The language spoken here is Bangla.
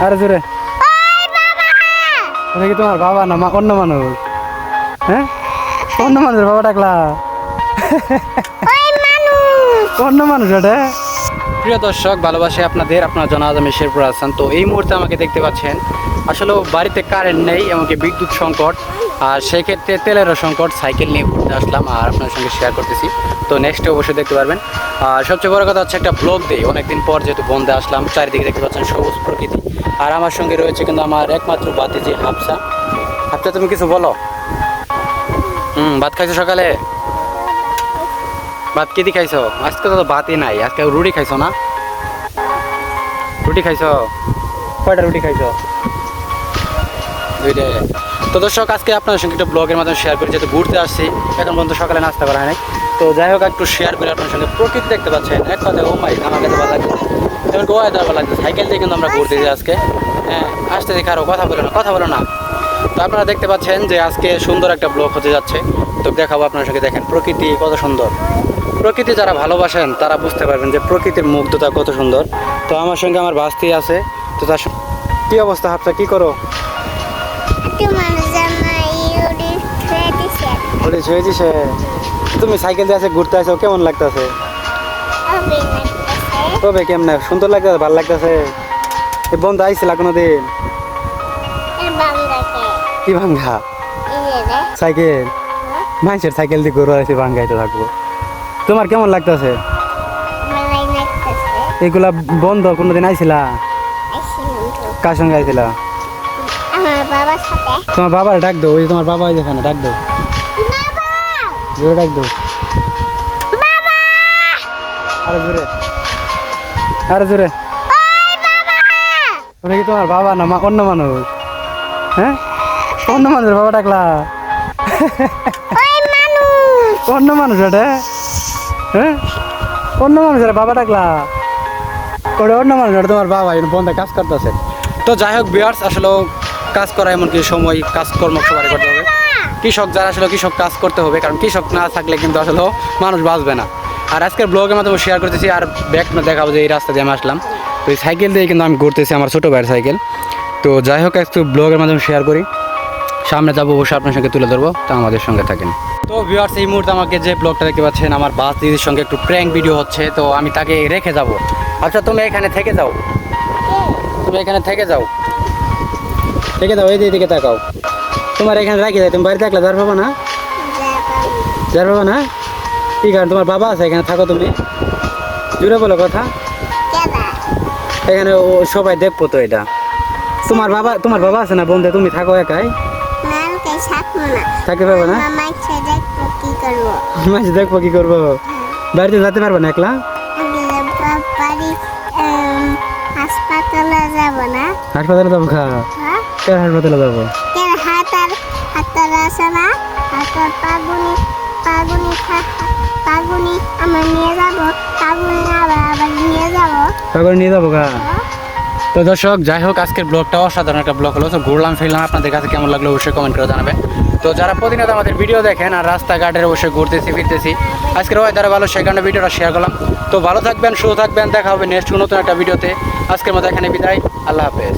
আরে জোরে। ওটা কি তোমার বাবা না অন্য মানুষ? হ্যাঁ, অন্য মানুষের বাবা ডাকলা? অন্য মানুষ ওটা। প্রিয় দর্শক, ভালোবাসে আপনাদের, আপনার জনাজ আমি শেরপুর হাসান। তো এই মুহূর্তে আমাকে দেখতে পাচ্ছেন, আসলে বাড়িতে কারেন্ট নেই, এমনকি বিদ্যুৎ সংকট, আর সেক্ষেত্রে তেলেরও সংকট। সাইকেল নিয়ে ঘুরতে আসলাম আর আপনার সঙ্গে শেয়ার করতেছি। তো নেক্সটে অবশ্যই দেখতে পারবেন। আর সবচেয়ে বড় কথা হচ্ছে একটা ব্লগ দিই, অনেকদিন পর যেহেতু বন্ধে আসলাম। চারিদিকে দেখতে পাচ্ছেন সবুজ প্রকৃতি, আর আমার সঙ্গে রয়েছে কিন্তু আমার একমাত্র ভাতিজি হাফসা। হাফসা, তুমি কিছু বলো। ভাত খাইছো সকালে? ভাত কি দিয়ে খাইছো? আজকে তো ভাতই নাই, আজকে রুটি খাইছো না? রুটি খাইছো? কয়টা রুটি খাইছো? দুইটা। তো দর্শক, আজকে আপনার সঙ্গে একটা ব্লগের মাধ্যমে শেয়ার করি, যেহেতু ঘুরতে আসছি, এখন পর্যন্ত সকালে নাস্তা করা হয় নাই। তো যাই হোক, একটু শেয়ার করে আপনার সঙ্গে। প্রকৃতি দেখতে পাচ্ছেন, এক কথা ও মাই, আমার কাছে ভালো লাগছে, এবার গোয়ায় দেওয়া ভালো লাগছে। সাইকেল দিয়ে কিন্তু আমরা ঘুরতে যাই আজকে। হ্যাঁ, আসতে দেখে আরও কথা বলো না, কথা বলো না। তো আপনারা দেখতে পাচ্ছেন যে আজকে সুন্দর একটা ব্লগ হতে যাচ্ছে। তো দেখাবো আপনার সঙ্গে, দেখেন প্রকৃতি কত সুন্দর। প্রকৃতি যারা ভালোবাসেন তারা বুঝতে পারবেন যে প্রকৃতির মুগ্ধতা কত সুন্দর। তো আমার সঙ্গে আমার ভাস্তি আছে। তো তার কি অবস্থা হাফসা, কি করো? তুমি সাইকেল দিয়ে আছে ঘুরতে আসো, কেমন লাগতেছে? তবে কেমনে সুন্দর লাগতেছে, ভালো লাগতেছে। এই বন্ধু আইছিল কোনোদিন? কি ভাঙ্গা সাইকেল? মানুষের সাইকেল দিয়ে ঘুরে আসে, ভাঙ্গাইতে থাকবো। তোমার কেমন লাগতেছে? এগুলা বন্ধ কোনোদিন আইছিলা? কার সঙ্গে আইছিলা? তোমার বাবার ডাক দো, ওই তোমার বাবা যেখানে, ডাক দো, জোরে ডাক দো। আরে জোরে, আরে জোরে। ওটা কি তোমার বাবা না অন্য মানুষ? হ্যাঁ, অন্য মানুষের বাবা ডাকলা? অন্য মানুষ ওটা? হ্যাঁ, অন্য মানুষের বাবা ডাকলা? ওটা অন্য মানুষ, ওটা তোমার বাবা বন্ধে কাজ করতেছে। তো যাই হোক ভিউয়ার্স, আসলে কাজ করা এমনকি সময় কাজকর্ম সবারই করতে হবে। কৃষক যারা, আসলে কৃষক কাজ করতে হবে, কারণ কৃষক না থাকলে কিন্তু আসলে মানুষ বাঁচবে না। আর আজকের ব্লগের মাধ্যমে শেয়ার করতেছি, আর ব্যাক দেখাবো যে এই রাস্তা দিয়ে আমি আসলাম। তো এই সাইকেল দিয়ে কিন্তু আমি ঘুরতেছি, আমার ছোটো ভাইয়ের সাইকেল। তো যাই হোক, একটু ব্লগের মাধ্যমে শেয়ার করি, সামনে যাবো অবশ্যই আপনার সঙ্গে তুলে ধরবো। তো আমাদের সঙ্গে থাকেন। তো ভিউয়ার্স, এই মুহূর্তে আমাকে যে ব্লগটা দেখতে পাচ্ছেন, আমার বাস দিদির সঙ্গে একটু প্র্যাঙ্ক ভিডিও হচ্ছে। তো আমি তাকে রেখে যাব। আচ্ছা, তুমি এখানে থেকে যাও, তুমি এখানে থেকে যাও, থেকে যাও, এই দিকে তাকাও। তোমার এখানে রাখি যায়, তুমি বাড়িতে থাকলে যার পাবা না, যার পাবা না। কি কারণ, তোমার বাবা আছে এখানে, থাকো তুমি। জুড়ে বলো কথা, এখানে ও সবাই দেখবো। তো এটা তোমার বাবা, তোমার বাবা আছে না বন্ধু, তুমি থাকো একাই, থাকতে পারবো না। মাছ দেখবো কি করবো, বাড়িতে যেতে পারবো না একলা? হাসপাতালে যাবো না? হাসপাতালে যাবো? খা হাসপাতালে যাবো? নিয়ে যাবো গা। তো দর্শক, যাই হোক, আজকের ব্লগটা অসাধারণ একটা ব্লগ হলো। তো ঘুরলাম ফিরলাম, আপনাদের কাছে কেমন লাগলো অবশ্যই কমেন্ট করে জানাবেন। তো যারা প্রতিনিয়ত আমাদের ভিডিও দেখেন আর রাস্তাঘাটের অবশ্যই ঘুরতেছি ফিরতেছি, আজকের ওয়েদারে ভালো, সেই কারণে ভিডিওটা শেয়ার করলাম। তো ভালো থাকবেন, সুস্থ থাকবেন, দেখা হবে নেক্সট নতুন একটা ভিডিওতে। আজকের মতো এখানে বিদায়, আল্লাহ হাফেজ।